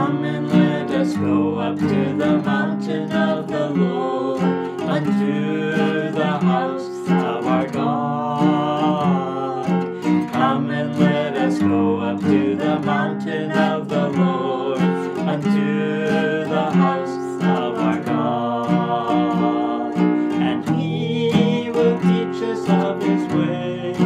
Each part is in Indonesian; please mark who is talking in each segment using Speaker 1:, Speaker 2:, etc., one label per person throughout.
Speaker 1: Come and let us go up to the mountain of the Lord, unto the house of our God. Come and let us go up to the mountain of the Lord, unto the house of our God. And He will teach us of His ways,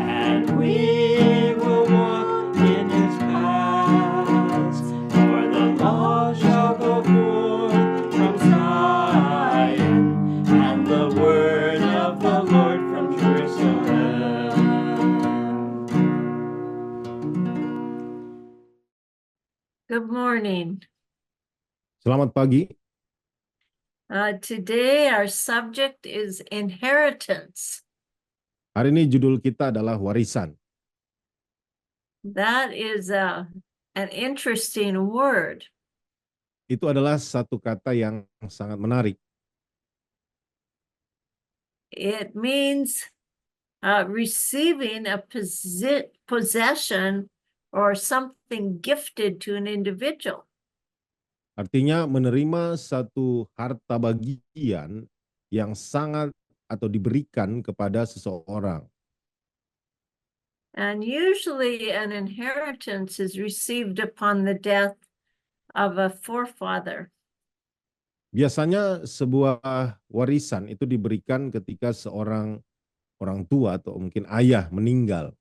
Speaker 1: and we will walk in His paths. For the law shall go forth from Zion, and the word of the Lord from Jerusalem.
Speaker 2: Good morning.
Speaker 3: Selamat pagi.
Speaker 2: Today our subject is inheritance.
Speaker 3: Hari ini judul kita adalah warisan.
Speaker 2: That is an interesting word.
Speaker 3: Itu adalah satu kata yang sangat menarik.
Speaker 2: It means receiving a possession or something gifted to an individual.
Speaker 3: Artinya menerima satu harta bagian yang sangat atau diberikan kepada seseorang.
Speaker 2: And usually an inheritance is received upon the death of a forefather.
Speaker 3: Biasanya sebuah warisan itu diberikan ketika seorang orang tua atau mungkin ayah meninggal.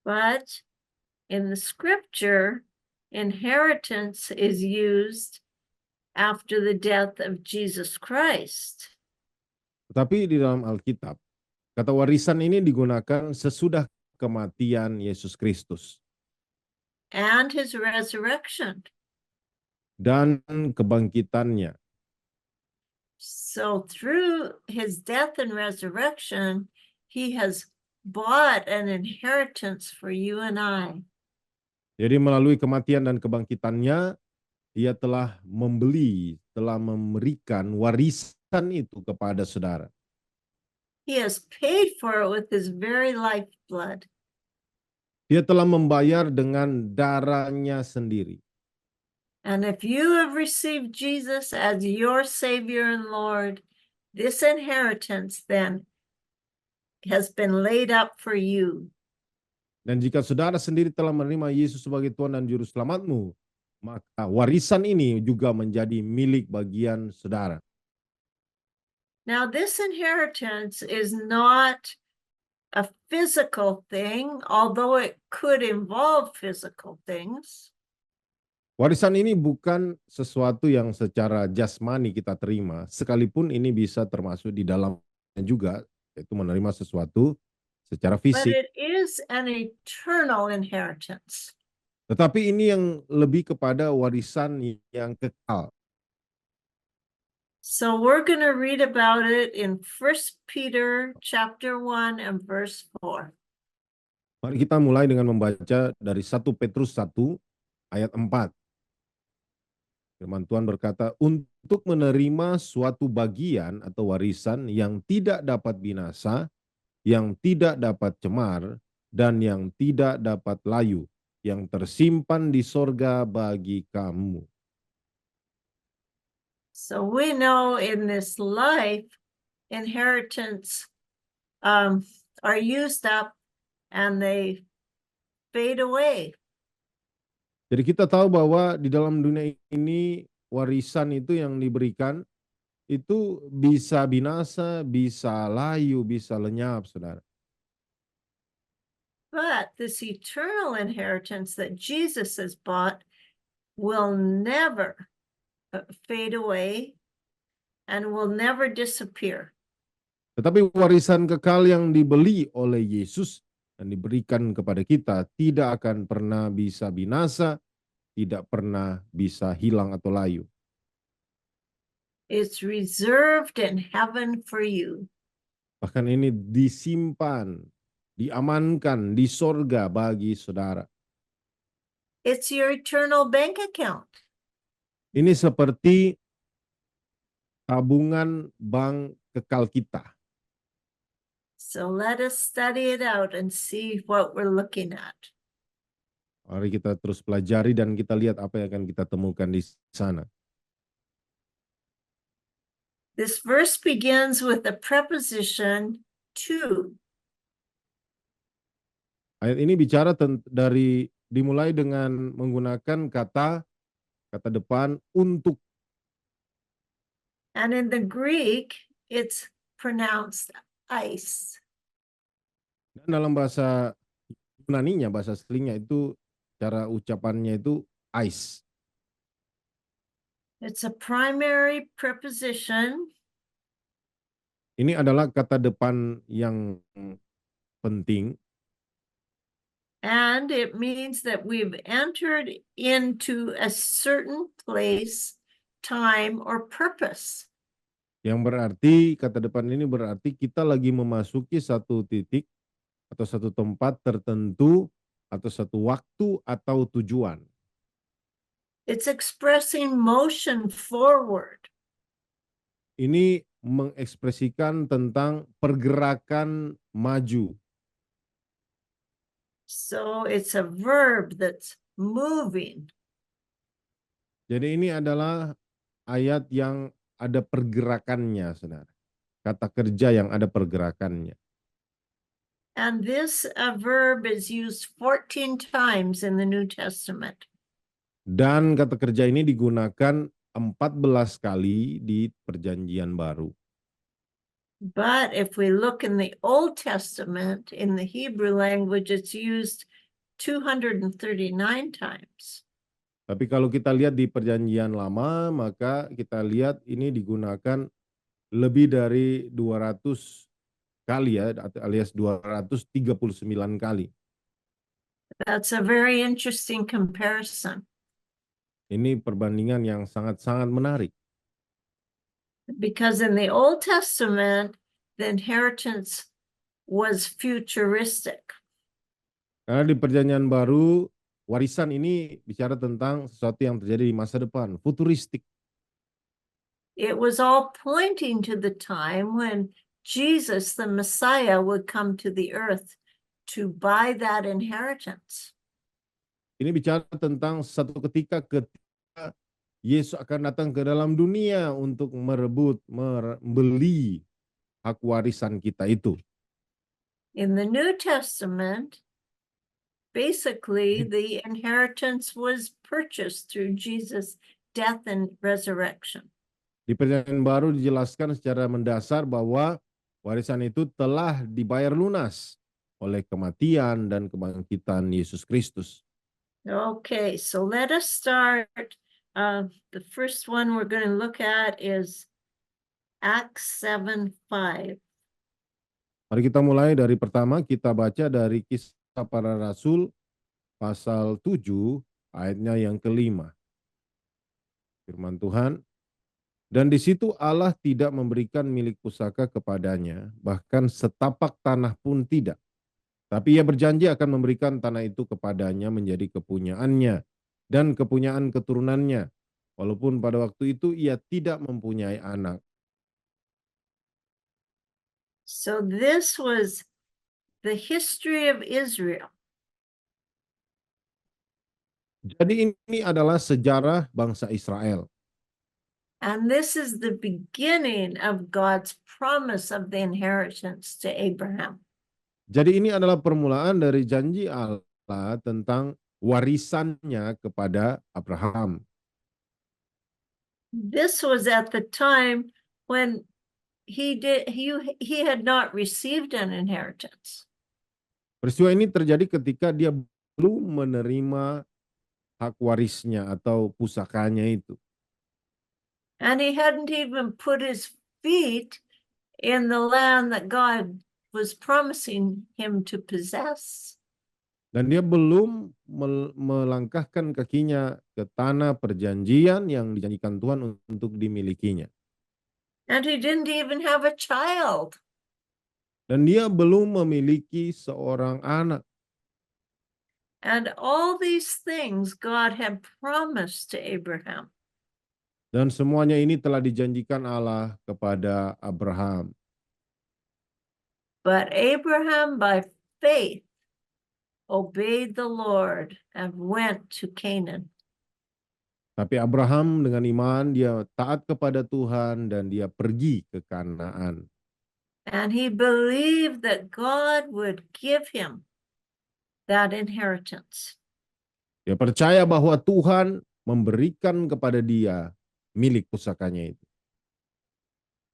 Speaker 2: But in the scripture, inheritance is used after the death of Jesus Christ.
Speaker 3: Tetapi di dalam Alkitab, kata warisan ini digunakan sesudah kematian Yesus Kristus
Speaker 2: And his resurrection.
Speaker 3: dan kebangkitannya.
Speaker 2: So through his death and resurrection, he has bought an inheritance for you and I.
Speaker 3: Jadi melalui kematian dan kebangkitannya, Dia telah memberikan warisan itu kepada saudara.
Speaker 2: He has paid for it with his very lifeblood.
Speaker 3: Dia telah membayar dengan darahnya sendiri.
Speaker 2: And if you have received Jesus as your Savior and Lord, this inheritance then has been laid up for you.
Speaker 3: Dan jika saudara sendiri telah menerima Yesus sebagai Tuhan dan Juru Selamatmu, maka warisan ini juga menjadi milik bagian saudara.
Speaker 2: Now, this inheritance is not a physical thing, although it could involve physical things.
Speaker 3: Warisan ini bukan sesuatu yang secara jasmani kita terima, sekalipun ini bisa termasuk di dalamnya juga, yaitu menerima sesuatu secara
Speaker 2: But
Speaker 3: fisik.
Speaker 2: it is an eternal inheritance.
Speaker 3: Tetapi ini yang lebih kepada warisan yang kekal.
Speaker 2: So we're going to read about it in 1 Peter chapter 1 and verse 4.
Speaker 3: Mari kita mulai dengan membaca dari 1 Petrus 1 ayat 4. Firman Tuhan berkata, untuk menerima suatu bagian atau warisan yang tidak dapat binasa, yang tidak dapat cemar, dan yang tidak dapat layu, yang tersimpan di sorga bagi kamu.
Speaker 2: So we know in this life, inheritance are used up and they fade away.
Speaker 3: Jadi kita tahu bahwa di dalam dunia ini warisan itu yang diberikan itu bisa binasa, bisa layu, bisa lenyap, saudara.
Speaker 2: But this eternal inheritance that Jesus has bought will never fade away and will never disappear.
Speaker 3: Tetapi warisan kekal yang dibeli oleh Yesus dan diberikan kepada kita tidak akan pernah bisa binasa, tidak pernah bisa hilang atau layu.
Speaker 2: It's reserved in heaven for you.
Speaker 3: Bahkan ini disimpan, diamankan di sorga bagi saudara.
Speaker 2: It's your eternal bank account.
Speaker 3: Ini seperti tabungan bank kekal kita.
Speaker 2: So let us study it out and see what we're looking at.
Speaker 3: Mari kita terus pelajari dan kita lihat apa yang akan kita temukan di sana.
Speaker 2: This verse begins with the preposition to.
Speaker 3: Ayat ini bicara dimulai dengan menggunakan kata depan untuk.
Speaker 2: And in the Greek, it's pronounced ice.
Speaker 3: Dan dalam bahasa Yunaninya, bahasa aslinya itu cara ucapannya itu ice.
Speaker 2: It's a primary preposition,
Speaker 3: Ini adalah kata depan yang penting
Speaker 2: and it means that we've entered into a certain place, time, or purpose.
Speaker 3: yang berarti kata depan ini berarti kita lagi memasuki satu titik atau satu tempat tertentu atau satu waktu atau tujuan.
Speaker 2: It's expressing motion forward.
Speaker 3: Ini mengekspresikan tentang pergerakan maju.
Speaker 2: So it's a verb that's moving.
Speaker 3: Jadi ini adalah ayat yang ada pergerakannya, saudara. Kata kerja yang ada pergerakannya.
Speaker 2: And this verb is used 14 times in the New Testament.
Speaker 3: Dan kata kerja ini digunakan 14 kali di Perjanjian Baru.
Speaker 2: But if we look in the Old Testament, in the Hebrew language, it's used 239 times.
Speaker 3: Tapi kalau kita lihat di Perjanjian Lama, maka kita lihat ini digunakan lebih dari 200 kali ya, alias 239 kali.
Speaker 2: That's a very interesting comparison.
Speaker 3: Ini perbandingan yang sangat-sangat menarik.
Speaker 2: Because in the Old Testament, the inheritance was futuristic.
Speaker 3: Karena di Perjanjian Baru, warisan ini bicara tentang sesuatu yang terjadi di masa depan, futuristik.
Speaker 2: It was all pointing to the time when Jesus, the Messiah, would come to the earth to buy that inheritance.
Speaker 3: Ini bicara tentang satu ketika Yesus akan datang ke dalam dunia untuk membeli hak warisan kita itu.
Speaker 2: In the New Testament, basically the inheritance was purchased through Jesus' death and resurrection.
Speaker 3: Di Perjanjian Baru dijelaskan secara mendasar bahwa warisan itu telah dibayar lunas oleh kematian dan kebangkitan Yesus Kristus.
Speaker 2: Okay, so let us start. The first one we're going to look at is Acts 7:5.
Speaker 3: Mari kita mulai dari pertama, kita baca dari Kisah Para Rasul pasal 7 ayatnya yang kelima. Firman Tuhan, dan di situ Allah tidak memberikan milik pusaka kepadanya, bahkan setapak tanah pun tidak. Tapi ia berjanji akan memberikan tanah itu kepadanya menjadi kepunyaannya dan kepunyaan keturunannya, walaupun pada waktu itu ia tidak mempunyai anak.
Speaker 2: So this was the history of Israel.
Speaker 3: Jadi ini adalah sejarah bangsa Israel.
Speaker 2: And this is the beginning of God's promise of the inheritance to Abraham.
Speaker 3: Jadi ini adalah permulaan dari janji Allah tentang warisannya kepada Abraham.
Speaker 2: This was at the time when he had not received an inheritance.
Speaker 3: Peristiwa ini terjadi ketika dia belum menerima hak warisnya atau pusakanya itu.
Speaker 2: And he hadn't even put his feet in the land that God was promising him to possess.
Speaker 3: Dan dia belum melangkahkan kakinya ke tanah perjanjian yang dijanjikan Tuhan untuk dimilikinya.
Speaker 2: And he didn't even have a child.
Speaker 3: Dan dia belum memiliki seorang anak.
Speaker 2: And all these things God had promised to Abraham.
Speaker 3: Dan semuanya ini telah dijanjikan Allah kepada Abraham.
Speaker 2: But Abraham, by faith, obeyed the Lord and went to Canaan.
Speaker 3: Tapi Abraham dengan iman dia taat kepada Tuhan dan dia pergi ke Kanaan.
Speaker 2: And he believed that God would give him that inheritance.
Speaker 3: Dia percaya bahwa Tuhan memberikan kepada dia milik pusakanya itu.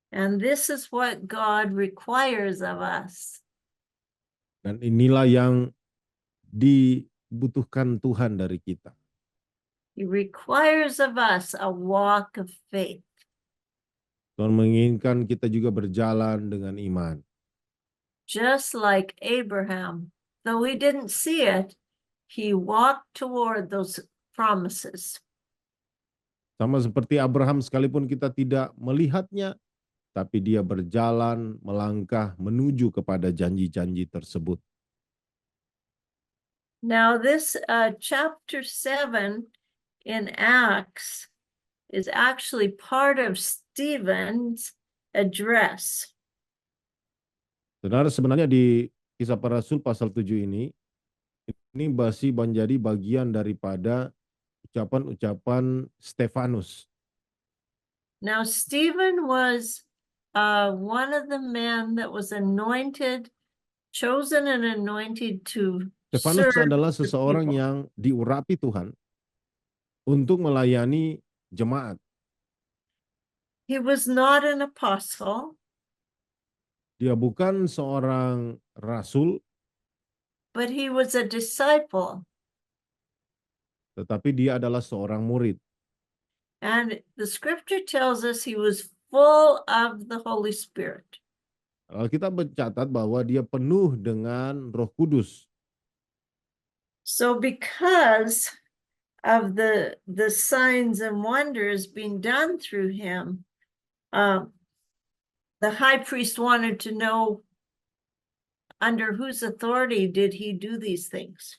Speaker 2: And this is what God requires of us.
Speaker 3: Dan inilah yang dibutuhkan Tuhan dari kita.
Speaker 2: He requires of us a walk of faith.
Speaker 3: Tuhan menginginkan kita juga berjalan dengan iman.
Speaker 2: Just like Abraham, though he didn't see it, he walked toward those promises.
Speaker 3: Sama seperti Abraham sekalipun kita tidak melihatnya, tapi dia berjalan melangkah menuju kepada janji-janji tersebut.
Speaker 2: Now this chapter 7 in Acts is actually part of Stephen's address.
Speaker 3: Saudara, sebenarnya di Kisah Para Rasul pasal 7 ini masih menjadi bagian daripada ucapan-ucapan Stefanus.
Speaker 2: Now Stephen was one of the men that was anointed, chosen and anointed to
Speaker 3: Stefanus
Speaker 2: serve
Speaker 3: adalah
Speaker 2: the
Speaker 3: seseorang
Speaker 2: people.
Speaker 3: yang diurapi Tuhan untuk melayani jemaat.
Speaker 2: He was not an apostle,
Speaker 3: Dia bukan seorang rasul,
Speaker 2: but he was a disciple.
Speaker 3: tetapi dia adalah seorang murid.
Speaker 2: And the scripture tells us he was full of the Holy Spirit.
Speaker 3: Kita mencatat bahwa dia penuh dengan Roh Kudus.
Speaker 2: So because of the signs and wonders being done through him, the high priest wanted to know under whose authority did he do these things.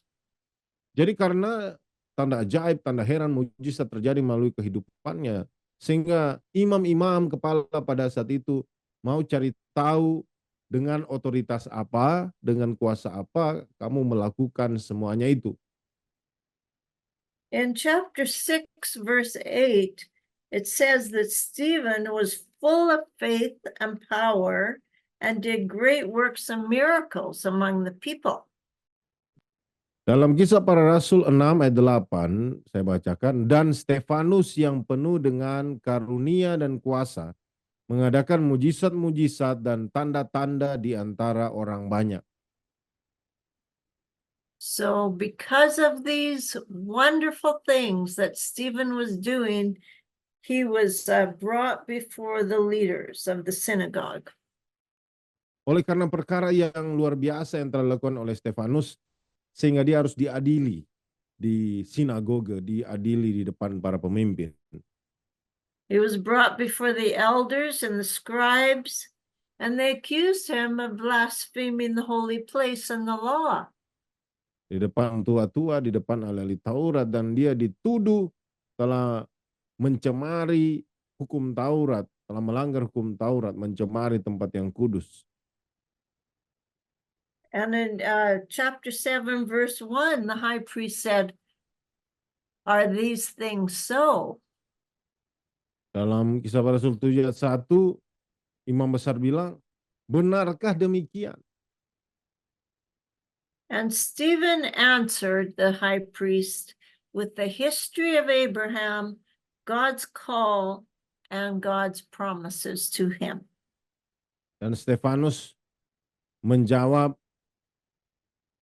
Speaker 3: Jadi karena tanda ajaib, tanda heran, mujizat terjadi melalui kehidupannya, sehingga imam-imam kepala pada saat itu mau cari tahu dengan otoritas apa, dengan kuasa apa kamu melakukan semuanya itu.
Speaker 2: In chapter 6, verse 8, it says that Stephen was full of faith and power and did great works and miracles among the people.
Speaker 3: Dalam Kisah Para Rasul 6 ayat 8, saya bacakan, dan Stefanus yang penuh dengan karunia dan kuasa, mengadakan mujizat-mujizat dan tanda-tanda di antara orang banyak.
Speaker 2: So because of these wonderful things that Stephen was doing, he was brought before the leaders of the synagogue.
Speaker 3: Oleh karena perkara yang luar biasa yang telah dilakukan oleh Stefanus, sehingga dia harus diadili di sinagoge, diadili di depan para pemimpin.
Speaker 2: He was brought before the elders and the scribes, and they accused him of blaspheming the holy place and the law.
Speaker 3: Di depan tua-tua, di depan ahli Taurat, dan dia dituduh telah mencemari hukum Taurat, telah melanggar hukum Taurat, mencemari tempat yang kudus.
Speaker 2: And in chapter 7, verse 1, the high priest said, "Are these things so?"
Speaker 3: Dalam Kisah Para Rasul 7 ayat 1, Imam Besar bilang, benarkah demikian?
Speaker 2: And Stephen answered the high priest with the history of Abraham, God's call, and God's promises to him.
Speaker 3: Dan Stefanus menjawab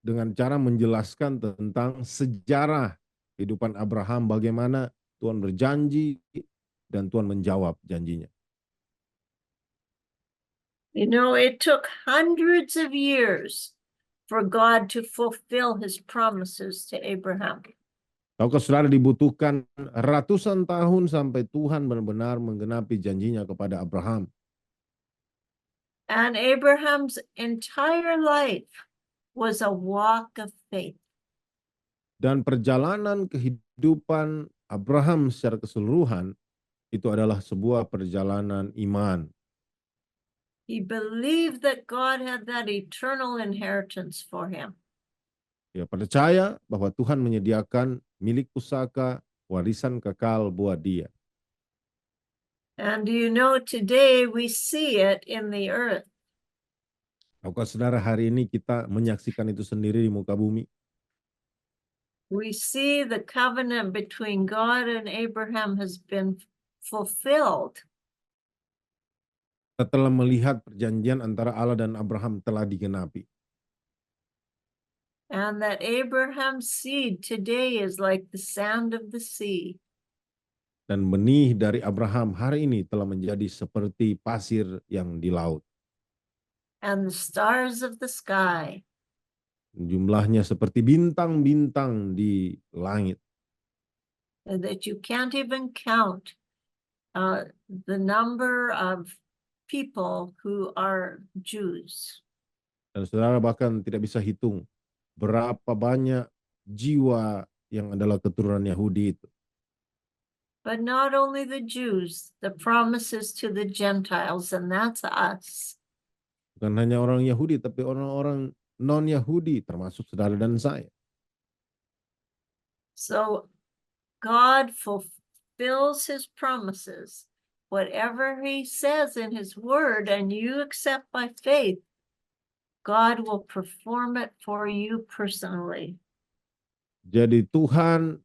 Speaker 3: dengan cara menjelaskan tentang sejarah kehidupan Abraham, bagaimana Tuhan berjanji dan Tuhan menjawab janjinya.
Speaker 2: You know, it took hundreds of years for God to fulfill his promises to Abraham.
Speaker 3: Tahukah saudara, dibutuhkan ratusan tahun sampai Tuhan benar-benar menggenapi janjinya kepada Abraham.
Speaker 2: And Abraham's entire life was a walk of faith.
Speaker 3: Dan perjalanan kehidupan Abraham secara keseluruhan itu adalah sebuah perjalanan iman.
Speaker 2: He believed that God had that eternal inheritance for him.
Speaker 3: Dia percaya bahwa Tuhan menyediakan milik pusaka warisan kekal buat dia.
Speaker 2: And do you know today we see it in the earth?
Speaker 3: Tahukah saudara hari ini kita menyaksikan itu sendiri di muka bumi?
Speaker 2: We see the covenant between God and Abraham has been fulfilled.
Speaker 3: Kita telah melihat perjanjian antara Allah dan Abraham telah digenapi.
Speaker 2: And that Abraham's seed today is like the sand of the sea.
Speaker 3: Dan benih dari Abraham hari ini telah menjadi seperti pasir yang di laut.
Speaker 2: And the stars of the sky.
Speaker 3: Jumlahnya seperti bintang-bintang di langit.
Speaker 2: That you can't even count the number of people who are Jews.
Speaker 3: Dan saudara bahkan tidak bisa hitung berapa banyak jiwa yang adalah keturunan Yahudi itu.
Speaker 2: But not only the Jews, the promises to the Gentiles, and that's us.
Speaker 3: Bukan hanya orang Yahudi, tapi orang-orang non-Yahudi, termasuk saudara dan saya.
Speaker 2: So God fulfills his promises. Whatever he says in his word, and you accept by faith, God will perform it for you personally.
Speaker 3: Jadi Tuhan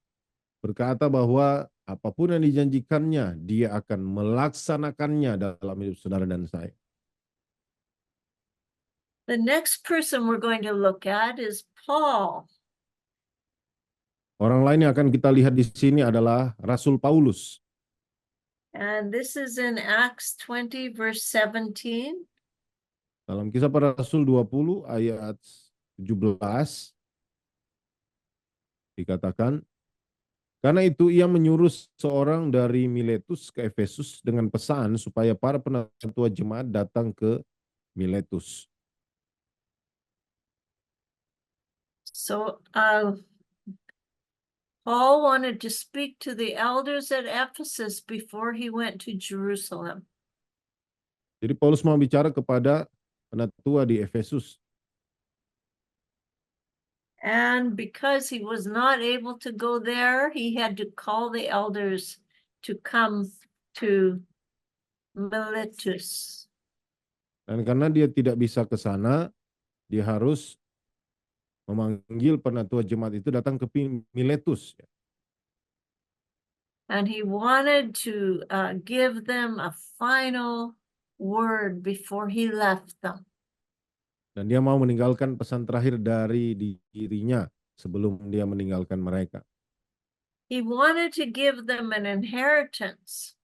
Speaker 3: berkata bahwa apapun yang dijanjikannya, dia akan melaksanakannya dalam hidup saudara dan saya.
Speaker 2: The next person we're going to look at is Paul.
Speaker 3: Orang lain yang akan kita lihat di sini adalah Rasul Paulus.
Speaker 2: And this is in Acts 20, verse 17.
Speaker 3: Dalam Kisah Para Rasul 20 ayat 17 dikatakan, karena itu ia menyuruh seorang dari Miletus ke Efesus dengan pesan supaya para penatua jemaat datang ke Miletus.
Speaker 2: So Paul wanted to speak to the elders at Ephesus before he went to Jerusalem.
Speaker 3: Jadi Paulus mau bicara kepada penatua di Efesus.
Speaker 2: And because he was not able to go there, he had to call the elders to come to Miletus.
Speaker 3: Dan karena dia tidak bisa ke sana, dia harus memanggil penatua jemaat itu datang ke Miletus.
Speaker 2: And he wanted to give them a final word before he left them.
Speaker 3: Dan dia mau meninggalkan pesan terakhir dari dirinya sebelum dia meninggalkan mereka.
Speaker 2: He wanted to give them an inheritance,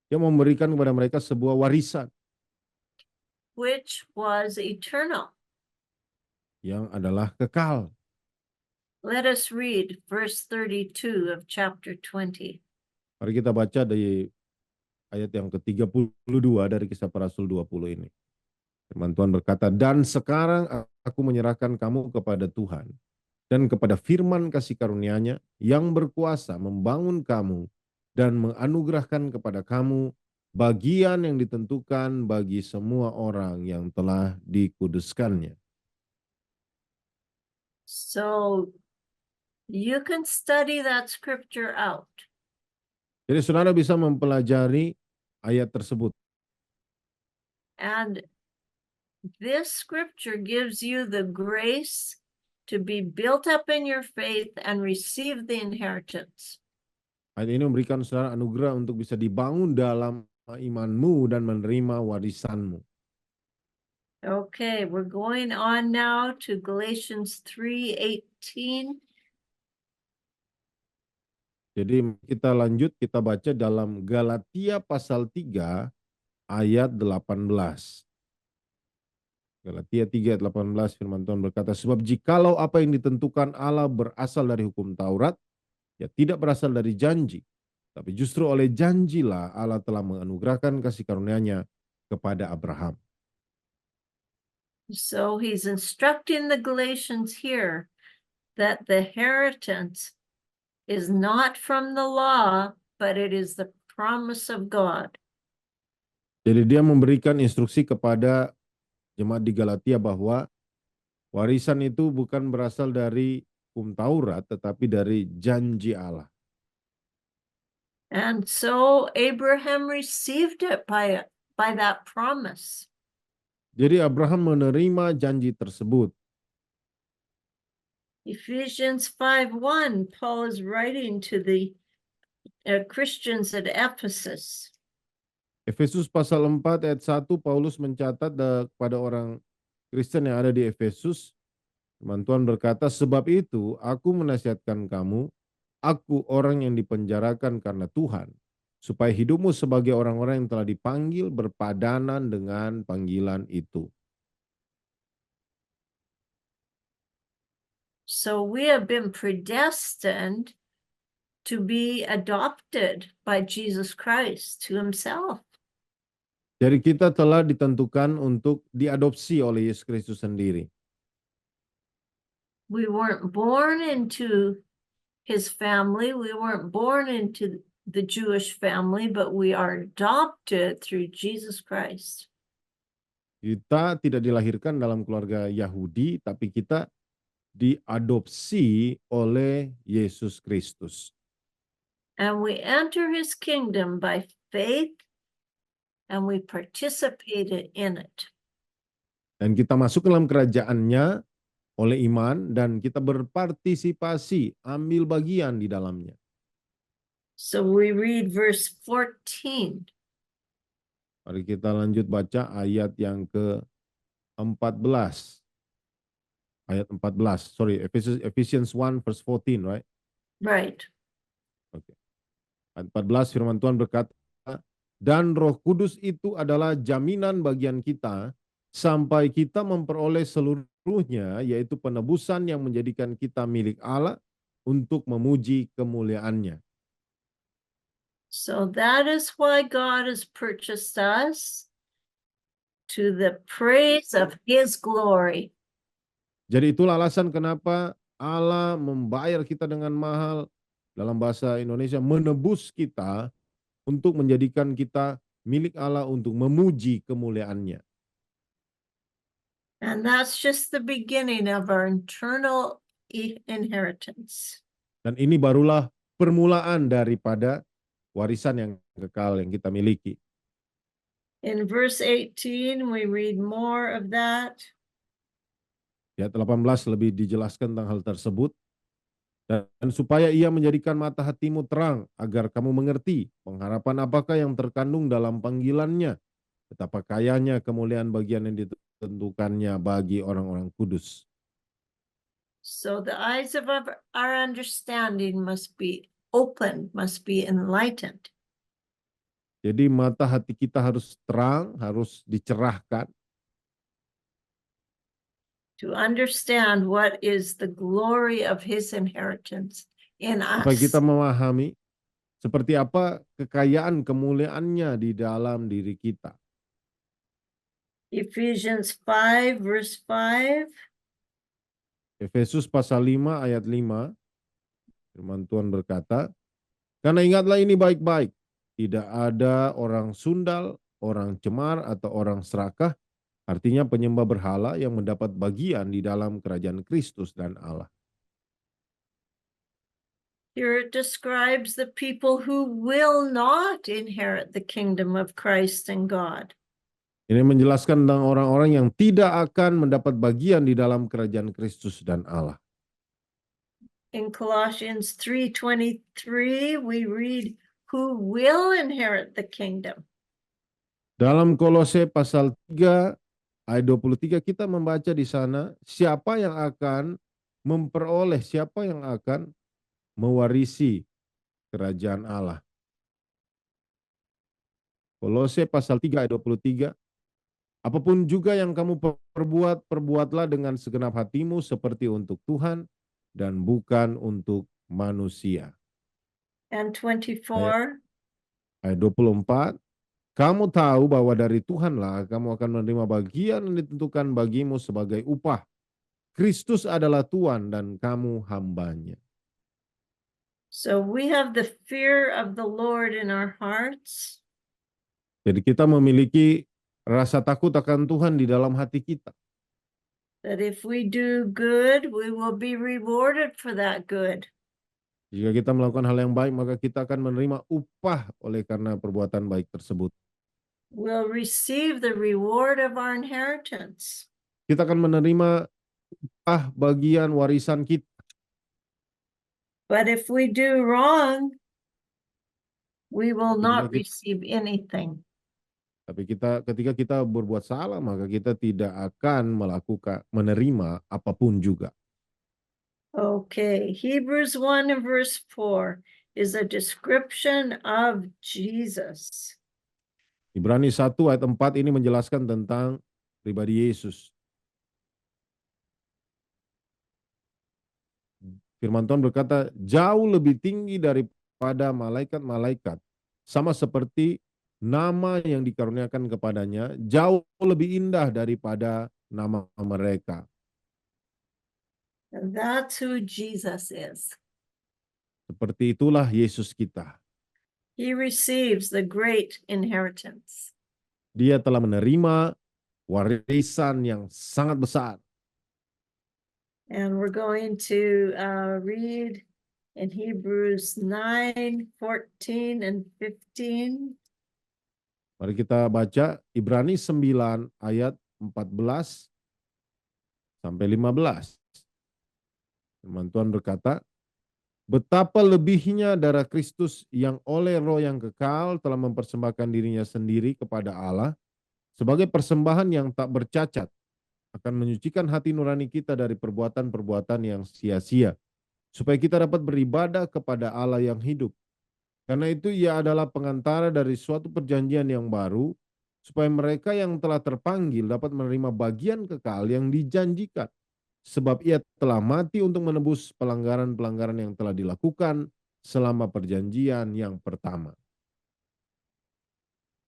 Speaker 3: Dia memberikan kepada mereka sebuah warisan
Speaker 2: which was eternal.
Speaker 3: yang adalah kekal.
Speaker 2: Let us read verse 32 of chapter 20.
Speaker 3: Mari kita baca dari ayat yang ke-32 dari Kisah Para Rasul 20 ini. Firman Tuhan berkata, dan sekarang aku menyerahkan kamu kepada Tuhan dan kepada firman kasih karunia-Nya yang berkuasa membangun kamu dan menganugerahkan kepada kamu bagian yang ditentukan bagi semua orang yang telah dikuduskannya.
Speaker 2: So you can study that scripture out.
Speaker 3: Jadi saudara bisa mempelajari ayat tersebut.
Speaker 2: And this scripture gives you the grace to be built up in your faith and receive the inheritance.
Speaker 3: Ayat ini memberikan saudara anugerah untuk bisa dibangun dalam imanmu dan menerima warisanmu.
Speaker 2: Okay, we're going on now to Galatians 3:18.
Speaker 3: Jadi kita lanjut, kita baca dalam Galatia pasal 3 ayat 18. Galatia 3 ayat 18 firman Tuhan berkata, sebab jikalau apa yang ditentukan Allah berasal dari hukum Taurat, ya tidak berasal dari janji. Tapi justru oleh janjilah Allah telah menganugerahkan kasih karunia-Nya kepada Abraham.
Speaker 2: So he's instructing the Galatians here that the inheritance is not from the law, but it is the promise of God.
Speaker 3: Jadi dia memberikan instruksi kepada jemaat di Galatia bahwa Warisan itu bukan berasal dari hukum Taurat, tetapi dari janji Allah.
Speaker 2: And so Abraham received it by that promise.
Speaker 3: Jadi Abraham menerima janji tersebut.
Speaker 2: Ephesians 5:1, Paul is writing to the Christians at Ephesus.
Speaker 3: Efesus pasal 4 ayat 1, Paulus mencatat kepada orang Kristen yang ada di Efesus, firman Tuhan berkata, sebab itu aku menasihatkan kamu, aku orang yang dipenjarakan karena Tuhan, supaya hidupmu sebagai orang-orang yang telah dipanggil berpadanan dengan panggilan itu.
Speaker 2: So we have been predestined to be adopted by Jesus Christ to himself.
Speaker 3: Jadi kita telah ditentukan untuk diadopsi oleh Yesus Kristus sendiri.
Speaker 2: We weren't born into his family. We weren't born into the Jewish family, but we are adopted through Jesus Christ.
Speaker 3: Kita tidak dilahirkan dalam keluarga Yahudi, tapi kita diadopsi oleh Yesus Kristus.
Speaker 2: And we enter his kingdom by faith, and we participated in it.
Speaker 3: Dan kita masuk ke dalam kerajaannya oleh iman, dan kita berpartisipasi, ambil bagian di dalamnya.
Speaker 2: So we read verse 14.
Speaker 3: Mari kita lanjut baca ayat yang ke-14. Ayat 14, sorry, Ephesians 1 verse 14, right?
Speaker 2: Right.
Speaker 3: Okay. Ayat 14 firman Tuhan berkata, dan Roh Kudus itu adalah jaminan bagian kita sampai kita memperoleh seluruhnya, yaitu penebusan yang menjadikan kita milik Allah untuk memuji kemuliaannya.
Speaker 2: So that is why God has purchased us to the praise of his glory.
Speaker 3: Jadi itulah alasan kenapa Allah membayar kita dengan mahal, dalam bahasa Indonesia menebus kita untuk menjadikan kita milik Allah untuk memuji kemuliaannya.
Speaker 2: And that's just the beginning of our eternal inheritance.
Speaker 3: Dan ini barulah permulaan daripada warisan yang kekal yang kita miliki.
Speaker 2: In verse 18, we read more of that.
Speaker 3: Ayat 18 lebih dijelaskan tentang hal tersebut. Dan supaya ia menjadikan mata hatimu terang, agar kamu mengerti pengharapan apakah yang terkandung dalam panggilannya, betapa kayanya kemuliaan bagian yang ditentukannya bagi orang-orang kudus.
Speaker 2: So the eyes of our understanding must be opened, must be enlightened.
Speaker 3: Jadi mata hati kita harus terang, harus dicerahkan.
Speaker 2: To understand what is the glory of his inheritance in
Speaker 3: Supaya
Speaker 2: us.
Speaker 3: kita memahami seperti apa kekayaan kemuliaannya di dalam diri kita.
Speaker 2: Ephesians 5 verse 5.
Speaker 3: Efesus pasal 5 ayat 5. Firman Tuhan berkata, karena ingatlah ini baik-baik, tidak ada orang sundal, orang cemar, atau orang serakah, artinya penyembah berhala yang mendapat bagian di dalam kerajaan Kristus dan Allah.
Speaker 2: Here it describes the people who will not inherit the kingdom of Christ and God.
Speaker 3: Ini menjelaskan tentang orang-orang yang tidak akan mendapat bagian di dalam kerajaan Kristus dan Allah.
Speaker 2: In Colossians 3:23, we read who will inherit the kingdom.
Speaker 3: Dalam Kolose pasal 3 ayat 23 kita membaca di sana siapa yang akan memperoleh, siapa yang akan mewarisi kerajaan Allah. Kolose pasal 3 ayat 23, apapun juga yang kamu perbuat, perbuatlah dengan segenap hatimu seperti untuk Tuhan dan bukan untuk manusia.
Speaker 2: And 24.
Speaker 3: Ayat 24, kamu tahu bahwa dari Tuhanlah kamu akan menerima bagian yang ditentukan bagimu sebagai upah. Kristus adalah Tuhan dan kamu hambanya.
Speaker 2: So we have the fear of the Lord in our hearts.
Speaker 3: Jadi kita memiliki rasa takut akan Tuhan di dalam hati kita.
Speaker 2: That if we do good, we will be rewarded for that good.
Speaker 3: Jika kita melakukan hal yang baik, maka kita akan menerima upah oleh karena perbuatan baik tersebut.
Speaker 2: We'll receive the reward of our inheritance.
Speaker 3: Kita akan menerima upah bagian warisan kita.
Speaker 2: But if we do wrong, we will
Speaker 3: Tapi
Speaker 2: not
Speaker 3: jika kita-
Speaker 2: receive anything.
Speaker 3: Tapi ketika kita berbuat salah, maka kita tidak akan menerima apapun juga.
Speaker 2: Okay, Hebrews 1 and verse 4 is a description of Jesus.
Speaker 3: Ibrani 1 ayat 4 ini menjelaskan tentang pribadi Yesus. Firman Tuhan berkata, jauh lebih tinggi daripada malaikat-malaikat, sama seperti nama yang dikaruniakan kepadanya, jauh lebih indah daripada nama mereka.
Speaker 2: And that's who Jesus is.
Speaker 3: Seperti itulah Yesus kita.
Speaker 2: He receives the great inheritance.
Speaker 3: Dia telah menerima warisan yang sangat besar.
Speaker 2: And we're going to read in Hebrews 9, 14, and 15.
Speaker 3: Mari kita baca Ibrani 9 ayat 14 sampai 15. Firman Tuhan berkata, betapa lebihnya darah Kristus yang oleh Roh yang kekal telah mempersembahkan dirinya sendiri kepada Allah sebagai persembahan yang tak bercacat, akan menyucikan hati nurani kita dari perbuatan-perbuatan yang sia-sia, supaya kita dapat beribadah kepada Allah yang hidup. Karena itu ia adalah pengantara dari suatu perjanjian yang baru, supaya mereka yang telah terpanggil dapat menerima bagian kekal yang dijanjikan. Sebab ia telah mati untuk menebus pelanggaran-pelanggaran yang telah dilakukan selama perjanjian yang pertama.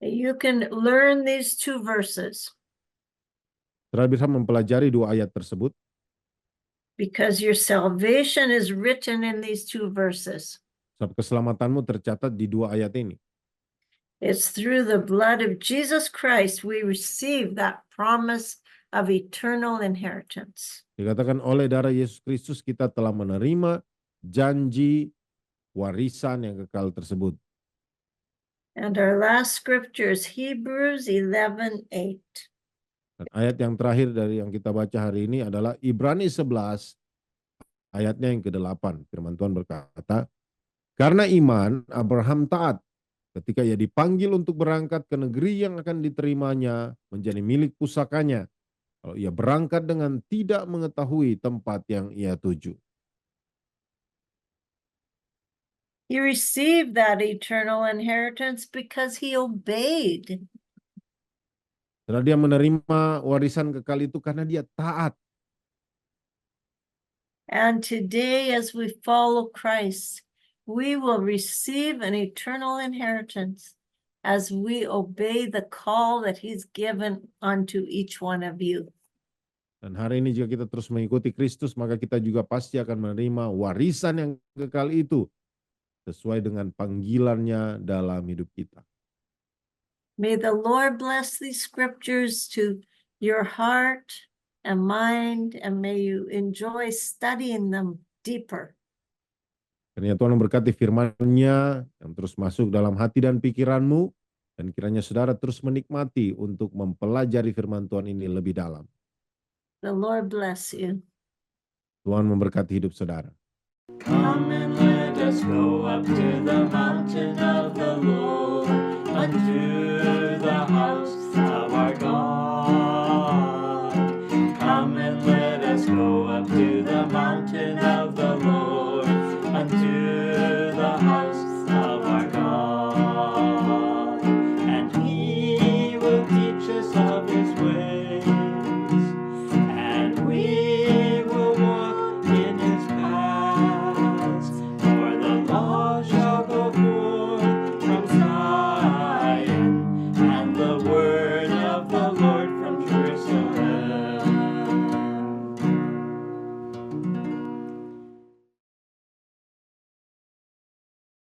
Speaker 2: You can learn these two verses
Speaker 3: Saudara bisa mempelajari 2 ayat tersebut,
Speaker 2: because your salvation is written in these two verses.
Speaker 3: sebab keselamatanmu tercatat di 2 ayat ini.
Speaker 2: It's through the blood of Jesus Christ we receive that promise of eternal inheritance.
Speaker 3: Dikatakan oleh darah Yesus Kristus kita telah menerima janji warisan yang kekal tersebut.
Speaker 2: And our last scripture is Hebrews 11:8.
Speaker 3: Dan ayat yang terakhir dari yang kita baca hari ini adalah Ibrani 11 ayatnya yang ke-8. Firman Tuhan berkata, karena iman Abraham taat ketika ia dipanggil untuk berangkat ke negeri yang akan diterimanya menjadi milik pusakanya, kalau ia berangkat dengan tidak mengetahui tempat yang ia tuju.
Speaker 2: He received that eternal inheritance because he obeyed.
Speaker 3: Karena dia menerima warisan kekal itu karena dia taat.
Speaker 2: And today, as we follow Christ, we will receive an eternal inheritance as we obey the call that he's given unto each one of you.
Speaker 3: Dan hari ini jika kita terus mengikuti Kristus, maka kita juga pasti akan menerima warisan yang kekal itu sesuai dengan panggilannya dalam hidup kita.
Speaker 2: May the Lord bless these scriptures to your heart and mind, and may you enjoy studying them deeper.
Speaker 3: Kiranya Tuhan memberkati firman-Nya yang terus masuk dalam hati dan pikiranmu, dan kiranya saudara terus menikmati untuk mempelajari firman Tuhan ini lebih dalam.
Speaker 2: The Lord bless you.
Speaker 3: Tuhan memberkati hidup saudara.
Speaker 1: Come and let us go up to the mountain.